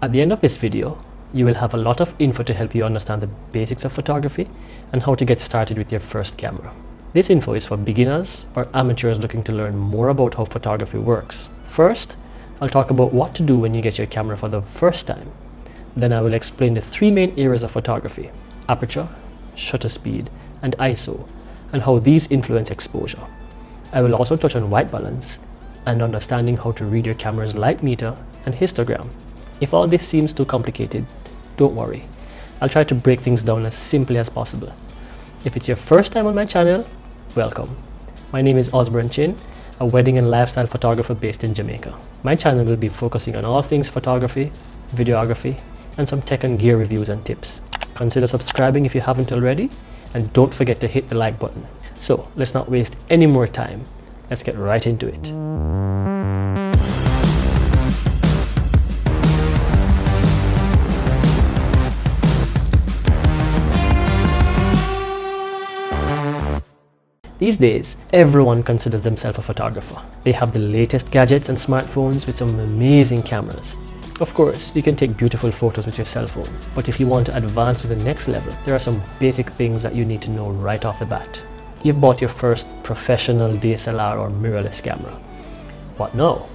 At the end of this video, you will have a lot of info to help you understand the basics of photography and how to get started with your first camera. This info is for beginners or amateurs looking to learn more about how photography works. First, I'll talk about what to do when you get your camera for the first time. Then I will explain the three main areas of photography: aperture, shutter speed, and ISO, and how these influence exposure. I will also touch on white balance and understanding how to read your camera's light meter and histogram. If all this seems too complicated, don't worry. I'll try to break things down as simply as possible. If it's your first time on my channel, welcome. My name is Osborne Chin, a wedding and lifestyle photographer based in Jamaica. My channel will be focusing on all things photography, videography, and some tech and gear reviews and tips. Consider subscribing if you haven't already, and don't forget to hit the like button. So let's not waste any more time. Let's get right into it. These days, everyone considers themselves a photographer. They have the latest gadgets and smartphones with some amazing cameras. Of course, you can take beautiful photos with your cell phone, but if you want to advance to the next level, there are some basic things that you need to know right off the bat. You've bought your first professional DSLR or mirrorless camera. What now?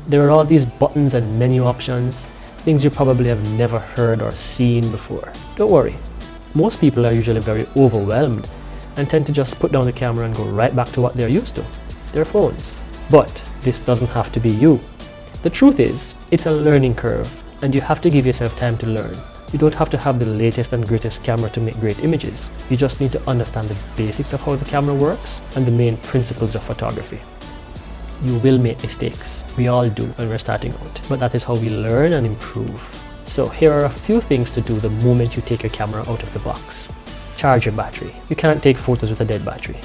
There are all these buttons and menu options, things you probably have never heard or seen before. Don't worry, most people are usually very overwhelmed and tend to just put down the camera and go right back to what they're used to, their phones. But this doesn't have to be you. The truth is, it's a learning curve, and you have to give yourself time to learn. You don't have to have the latest and greatest camera to make great images. You just need to understand the basics of how the camera works and the main principles of photography. You will make mistakes. We all do when we're starting out, but that is how we learn and improve. So here are a few things to do the moment you take your camera out of the box. Charge your battery. You can't take photos with a dead battery.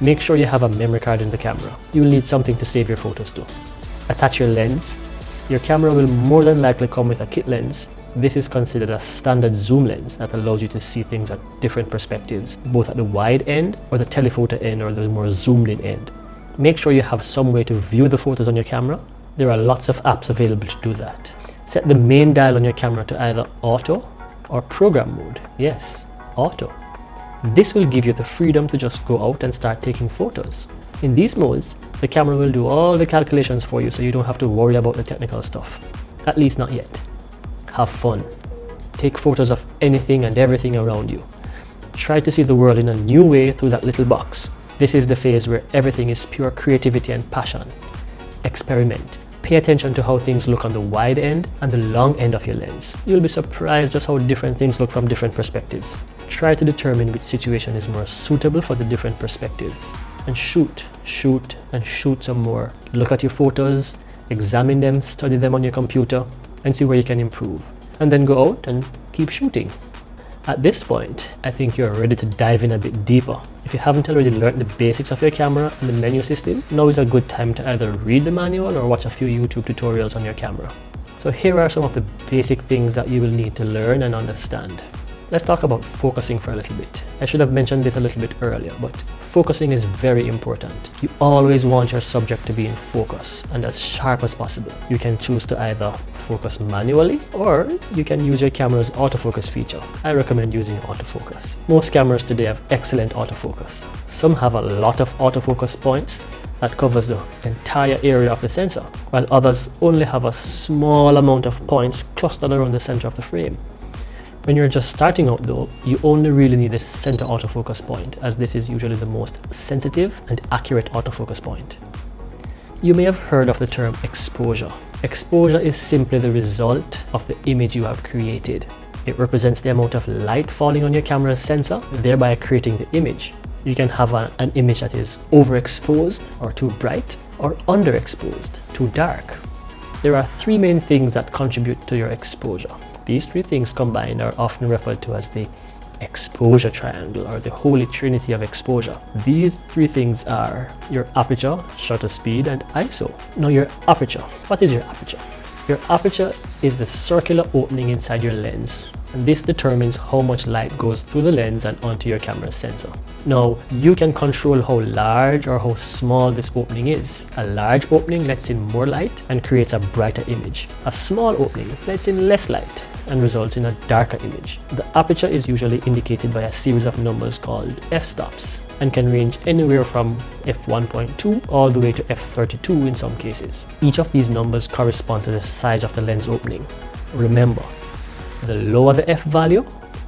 Make sure you have a memory card in the camera. You will need something to save your photos to. Attach your lens. Your camera will more than likely come with a kit lens. This is considered a standard zoom lens that allows you to see things at different perspectives, both at the wide end or the telephoto end or the more zoomed in end. Make sure you have some way to view the photos on your camera. There are lots of apps available to do that. Set the main dial on your camera to either auto or program mode. Yes, auto. This will give you the freedom to just go out and start taking photos. In these modes, the camera will do all the calculations for you, so you don't have to worry about the technical stuff. At least not yet. Have fun. Take photos of anything and everything around you. Try to see the world in a new way through that little box. This is the phase where everything is pure creativity and passion. Experiment. Pay attention to how things look on the wide end and the long end of your lens. You'll be surprised just how different things look from different perspectives. Try to determine which situation is more suitable for the different perspectives. And shoot, and shoot some more. Look at your photos, examine them, study them on your computer, and see where you can improve. And then go out and keep shooting. At this point, I think you're ready to dive in a bit deeper. If you haven't already learned the basics of your camera and the menu system, now is a good time to either read the manual or watch a few YouTube tutorials on your camera. So here are some of the basic things that you will need to learn and understand. Let's talk about focusing for a little bit. I should have mentioned this a little bit earlier, but focusing is very important. You always want your subject to be in focus and as sharp as possible. You can choose to either focus manually or you can use your camera's autofocus feature. I recommend using autofocus. Most cameras today have excellent autofocus. Some have a lot of autofocus points that covers the entire area of the sensor, while others only have a small amount of points clustered around the center of the frame. When you're just starting out though, you only really need the center autofocus point, as this is usually the most sensitive and accurate autofocus point. You may have heard of the term exposure. Exposure is simply the result of the image you have created. It represents the amount of light falling on your camera's sensor, thereby creating the image. You can have an image that is overexposed or too bright, or underexposed, too dark. There are three main things that contribute to your exposure. These three things combined are often referred to as the exposure triangle, or the holy trinity of exposure. These three things are your aperture, shutter speed, and ISO. Now your aperture. What is your aperture? Your aperture is the circular opening inside your lens and this determines how much light goes through the lens and onto your camera's sensor. Now, you can control how large or how small this opening is. A large opening lets in more light and creates a brighter image. A small opening lets in less light and results in a darker image. The aperture is usually indicated by a series of numbers called f-stops and can range anywhere from f1.2 all the way to f32 in some cases. Each of these numbers correspond to the size of the lens opening. Remember, the lower the f value,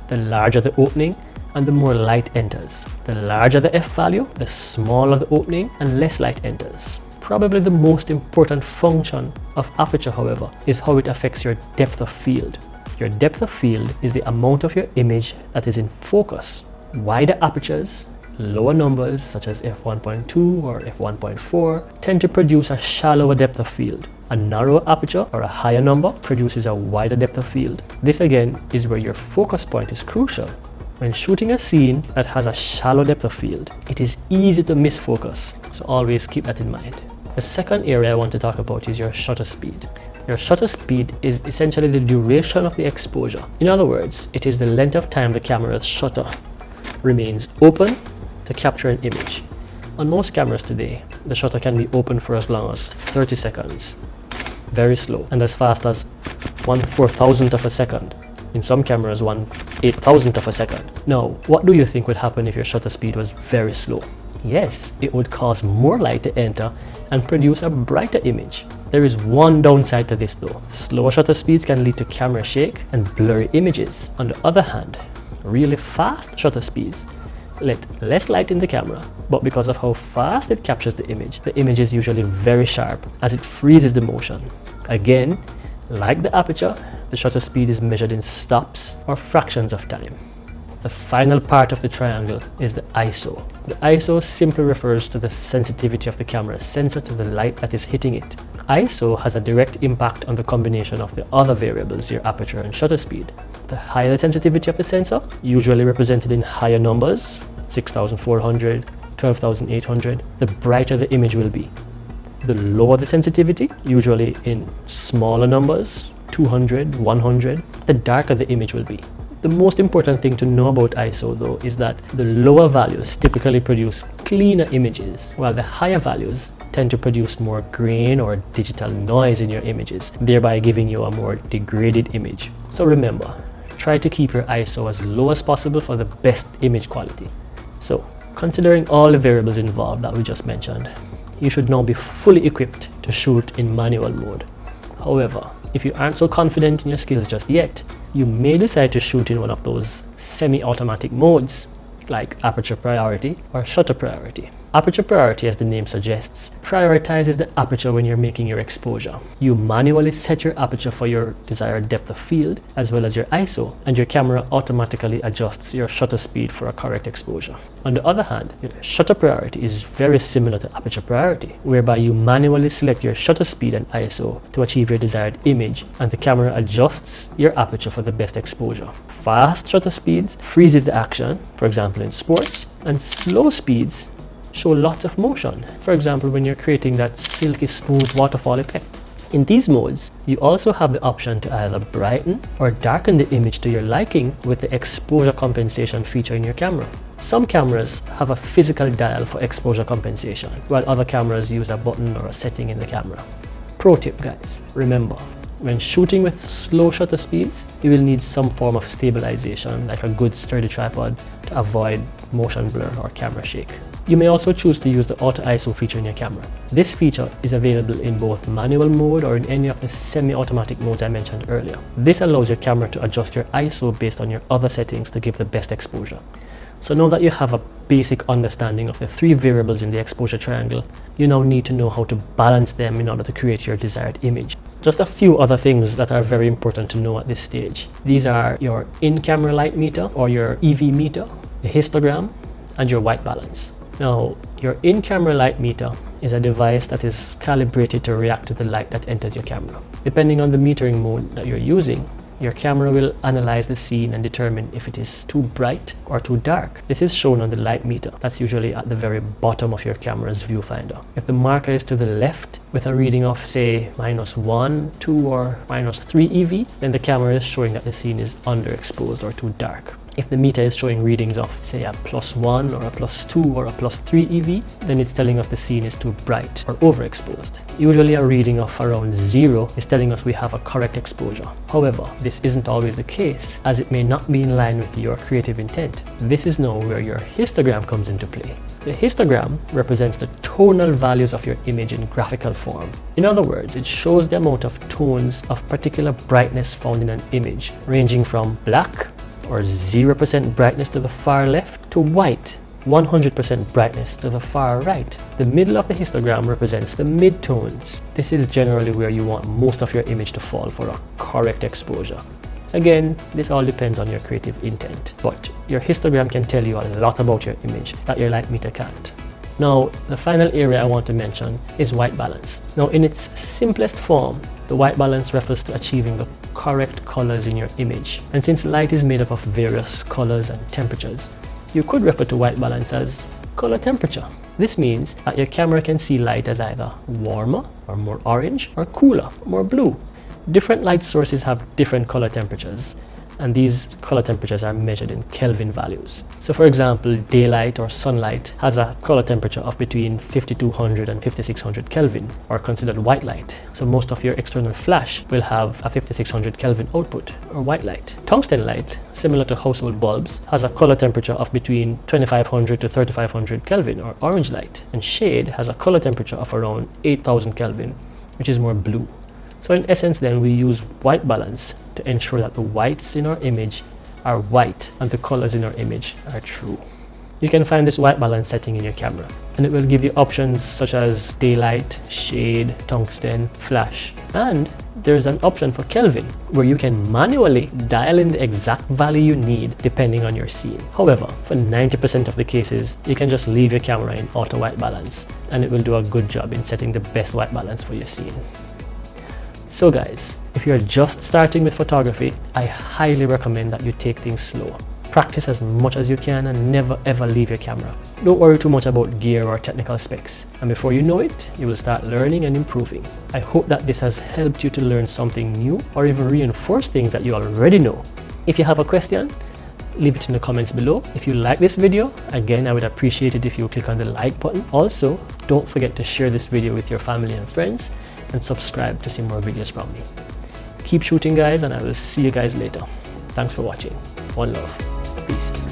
the larger the opening and the more light enters. The larger the f value, the smaller the opening and less light enters. Probably the most important function of aperture, however, is how it affects your depth of field. Your depth of field is the amount of your image that is in focus. Wider apertures, lower numbers such as f1.2 or f1.4 tend to produce a shallower depth of field. A narrower aperture or a higher number produces a wider depth of field. This again is where your focus point is crucial. When shooting a scene that has a shallow depth of field, it is easy to miss focus, so always keep that in mind. The second area I want to talk about is your shutter speed. Your shutter speed is essentially the duration of the exposure. In other words, it is the length of time the camera's shutter remains open to capture an image. On most cameras today, the shutter can be open for as long as 30 seconds, very slow, and as fast as 1/4000th of a second. In some cameras, 1/8000th of a second. Now, what do you think would happen if your shutter speed was very slow? Yes, it would cause more light to enter and produce a brighter image. There is one downside to this though. Slower shutter speeds can lead to camera shake and blurry images. On the other hand, really fast shutter speeds let less light in the camera, but because of how fast it captures the image is usually very sharp as it freezes the motion. Again, like the aperture, the shutter speed is measured in stops or fractions of time. The final part of the triangle is the ISO. The ISO simply refers to the sensitivity of the camera's sensor to the light that is hitting it. ISO has a direct impact on the combination of the other variables, your aperture and shutter speed. The higher the sensitivity of the sensor, usually represented in higher numbers, 6400, 12800, the brighter the image will be. The lower the sensitivity, usually in smaller numbers, 200, 100, the darker the image will be. The most important thing to know about ISO though is that the lower values typically produce cleaner images, while the higher values tend to produce more grain or digital noise in your images, thereby giving you a more degraded image. So remember, try to keep your ISO as low as possible for the best image quality. So, considering all the variables involved that we just mentioned, you should now be fully equipped to shoot in manual mode. However, if you aren't so confident in your skills just yet, you may decide to shoot in one of those semi-automatic modes like Aperture Priority or Shutter Priority. Aperture Priority, as the name suggests, prioritizes the aperture when you're making your exposure. You manually set your aperture for your desired depth of field as well as your ISO, and your camera automatically adjusts your shutter speed for a correct exposure. On the other hand, your Shutter Priority is very similar to Aperture Priority, whereby you manually select your shutter speed and ISO to achieve your desired image, and the camera adjusts your aperture for the best exposure. Fast shutter speeds freezes the action, for example in sports, and slow speeds show lots of motion, for example when you're creating that silky smooth waterfall effect. In these modes, you also have the option to either brighten or darken the image to your liking with the exposure compensation feature in your camera. Some cameras have a physical dial for exposure compensation, while other cameras use a button or a setting in the camera. Pro tip guys, remember, when shooting with slow shutter speeds, you will need some form of stabilization like a good sturdy tripod to avoid motion blur or camera shake. You may also choose to use the Auto ISO feature in your camera. This feature is available in both manual mode or in any of the semi-automatic modes I mentioned earlier. This allows your camera to adjust your ISO based on your other settings to give the best exposure. So now that you have a basic understanding of the three variables in the exposure triangle, you now need to know how to balance them in order to create your desired image. Just a few other things that are very important to know at this stage. These are your in-camera light meter or your EV meter, the histogram, and your white balance. Now, your in-camera light meter is a device that is calibrated to react to the light that enters your camera. Depending on the metering mode that you're using, your camera will analyze the scene and determine if it is too bright or too dark. This is shown on the light meter. That's usually at the very bottom of your camera's viewfinder. If the marker is to the left with a reading of say -1, 2 or -3 EV, then the camera is showing that the scene is underexposed or too dark. If the meter is showing readings of say a +1 or a +2 or a +3 EV, then it's telling us the scene is too bright or overexposed. Usually a reading of around 0 is telling us we have a correct exposure. However, this isn't always the case, as it may not be in line with your creative intent. This is now where your histogram comes into play. The histogram represents the tonal values of your image in graphical form. In other words, it shows the amount of tones of particular brightness found in an image, ranging from black or 0% brightness to the far left to white, 100% brightness to the far right. The middle of the histogram represents the mid-tones. This is generally where you want most of your image to fall for a correct exposure. Again, this all depends on your creative intent, but your histogram can tell you a lot about your image that your light meter can't. Now, the final area I want to mention is white balance. Now, in its simplest form, the white balance refers to achieving the correct colors in your image. And since light is made up of various colors and temperatures, you could refer to white balance as color temperature. This means that your camera can see light as either warmer or more orange or cooler, more blue. Different light sources have different color temperatures, and these color temperatures are measured in Kelvin values. So for example, daylight or sunlight has a color temperature of between 5200 and 5600 Kelvin, or considered white light. So most of your external flash will have a 5600 Kelvin output, or white light. Tungsten light, similar to household bulbs, has a color temperature of between 2500 to 3500 Kelvin, or orange light. And shade has a color temperature of around 8000 Kelvin, which is more blue. So in essence then, we use white balance to ensure that the whites in our image are white and the colors in our image are true. You can find this white balance setting in your camera, and it will give you options such as daylight, shade, tungsten, flash, and there's an option for Kelvin where you can manually dial in the exact value you need depending on your scene. However, for 90% of the cases, you can just leave your camera in auto white balance and it will do a good job in setting the best white balance for your scene. So guys, if you're just starting with photography, I highly recommend that you take things slow. Practice as much as you can and never ever leave your camera. Don't worry too much about gear or technical specs, and before you know it, you will start learning and improving. I hope that this has helped you to learn something new or even reinforce things that you already know. If you have a question, leave it in the comments below. If you like this video, again, I would appreciate it if you click on the like button. Also, don't forget to share this video with your family and friends, and subscribe to see more videos from me. Keep shooting guys, and I will see you guys later. Thanks for watching. One love. Peace.